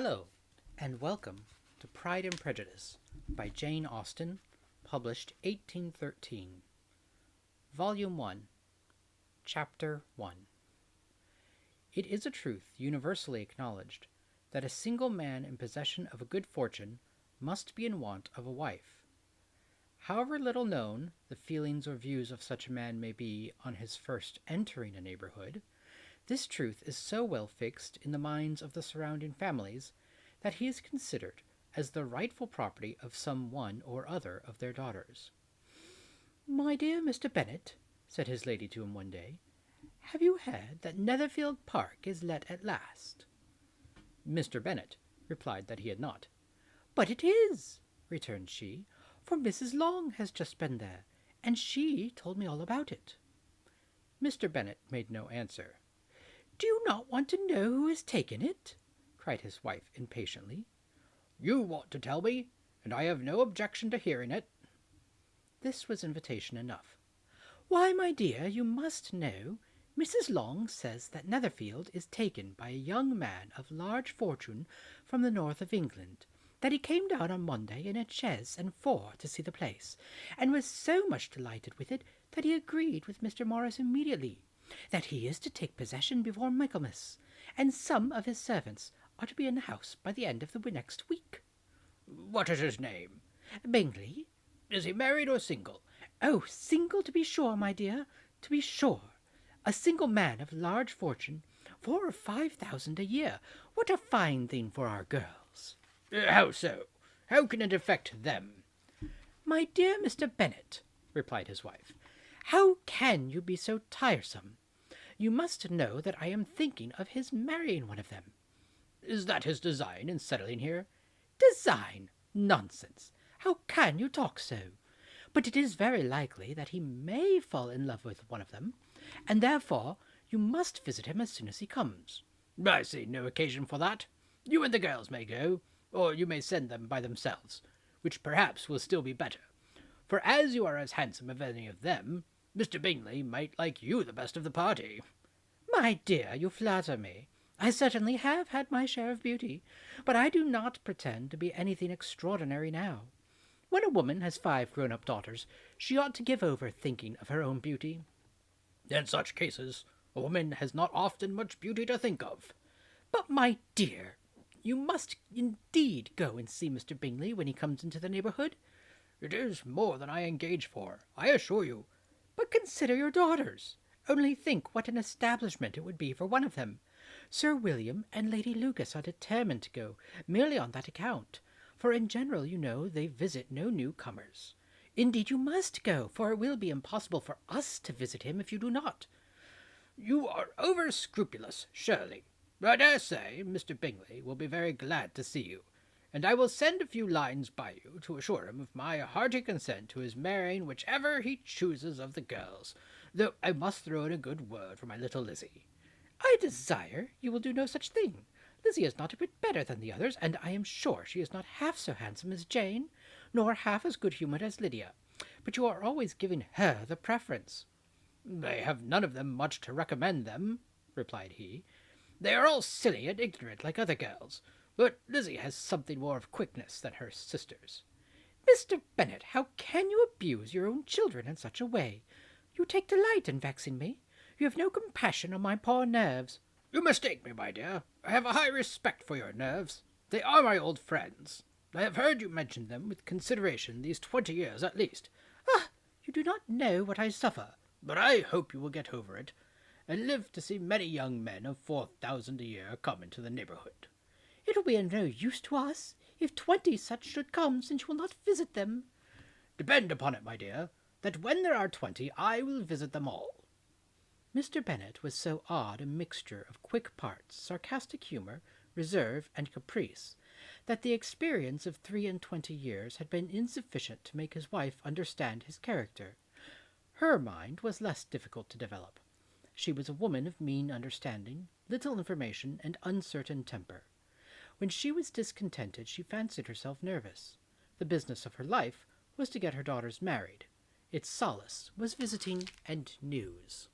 Hello, and welcome to Pride and Prejudice by Jane Austen, published 1813. Volume 1, Chapter 1. It is a truth universally acknowledged that a single man in possession of a good fortune must be in want of a wife. However little known the feelings or views of such a man may be on his first entering a neighborhood, this truth is so well fixed in the minds of the surrounding families that he is considered as the rightful property of some one or other of their daughters. "My dear Mr. Bennet," said his lady to him one day, "have you heard that Netherfield Park is let at last?" Mr. Bennet replied that he had not. "But it is," returned she, "for Mrs. Long has just been there, and she told me all about it." Mr. Bennet made no answer. "Do you not want to know who has taken it?" cried his wife impatiently. "You want to tell me, and I have no objection to hearing it." This was invitation enough. "Why, my dear, you must know. Mrs. Long says that Netherfield is taken by a young man of large fortune from the north of England, that he came down on Monday in a chaise and four to see the place, and was so much delighted with it that he agreed with Mr. Morris immediately, that he is to take possession before Michaelmas, and some of his servants are to be in the house by the end of the next week." "What is his name?" "Bingley." "Is he married or single?" "Oh, single, to be sure, my dear, to be sure. A single man of large fortune, 4,000 or 5,000 a year. What a fine thing for our girls!" "How so? How can it affect them?" "My dear Mr. Bennet," replied his wife, "how can you be so tiresome? You must know that I am thinking of his marrying one of them." "Is that his design in settling here?" "Design? Nonsense! How can you talk so? But it is very likely that he may fall in love with one of them, and therefore you must visit him as soon as he comes." "I see no occasion for that. You and the girls may go, or you may send them by themselves, which perhaps will still be better, for as you are as handsome as any of them, Mr. Bingley might like you the best of the party." "My dear, you flatter me. I certainly have had my share of beauty, but I do not pretend to be anything extraordinary now. When a woman has 5 grown-up daughters, she ought to give over thinking of her own beauty." "In such cases, a woman has not often much beauty to think of." "But, my dear, you must indeed go and see Mr. Bingley when he comes into the neighborhood." "It is more than I engage for, I assure you." "But consider your daughters. Only think what an establishment it would be for one of them. Sir William and Lady Lucas are determined to go, merely on that account, for in general, you know, they visit no newcomers. Indeed, you must go, for it will be impossible for us to visit him if you do not." "You are over-scrupulous, surely. I dare say Mr. Bingley will be very glad to see you, and I will send a few lines by you to assure him of my hearty consent to his marrying whichever he chooses of the girls, though I must throw in a good word for my little Lizzie." "I desire you will do no such thing. Lizzie is not a bit better than the others, and I am sure she is not half so handsome as Jane, nor half as good-humoured as Lydia, but you are always giving her the preference." "They have none of them much to recommend them," replied he. "They are all silly and ignorant like other girls, but Lizzie has something more of quickness than her sisters." "Mr. Bennet, how can you abuse your own children in such a way? You take delight in vexing me. You have no compassion on my poor nerves." "You mistake me, my dear. I have a high respect for your nerves. They are my old friends. I have heard you mention them with consideration these 20 years at least." "Ah, you do not know what I suffer." "But I hope you will get over it, and live to see many young men of 4,000 a year come into the neighborhood." "It will be of no use to us, if 20 such should come, since you will not visit them." "Depend upon it, my dear, that when there are 20, I will visit them all." Mr. Bennet was so odd a mixture of quick parts, sarcastic humour, reserve, and caprice, that the experience of 23 years had been insufficient to make his wife understand his character. Her mind was less difficult to develop. She was a woman of mean understanding, little information, and uncertain temper. When she was discontented, she fancied herself nervous. The business of her life was to get her daughters married. Its solace was visiting and news.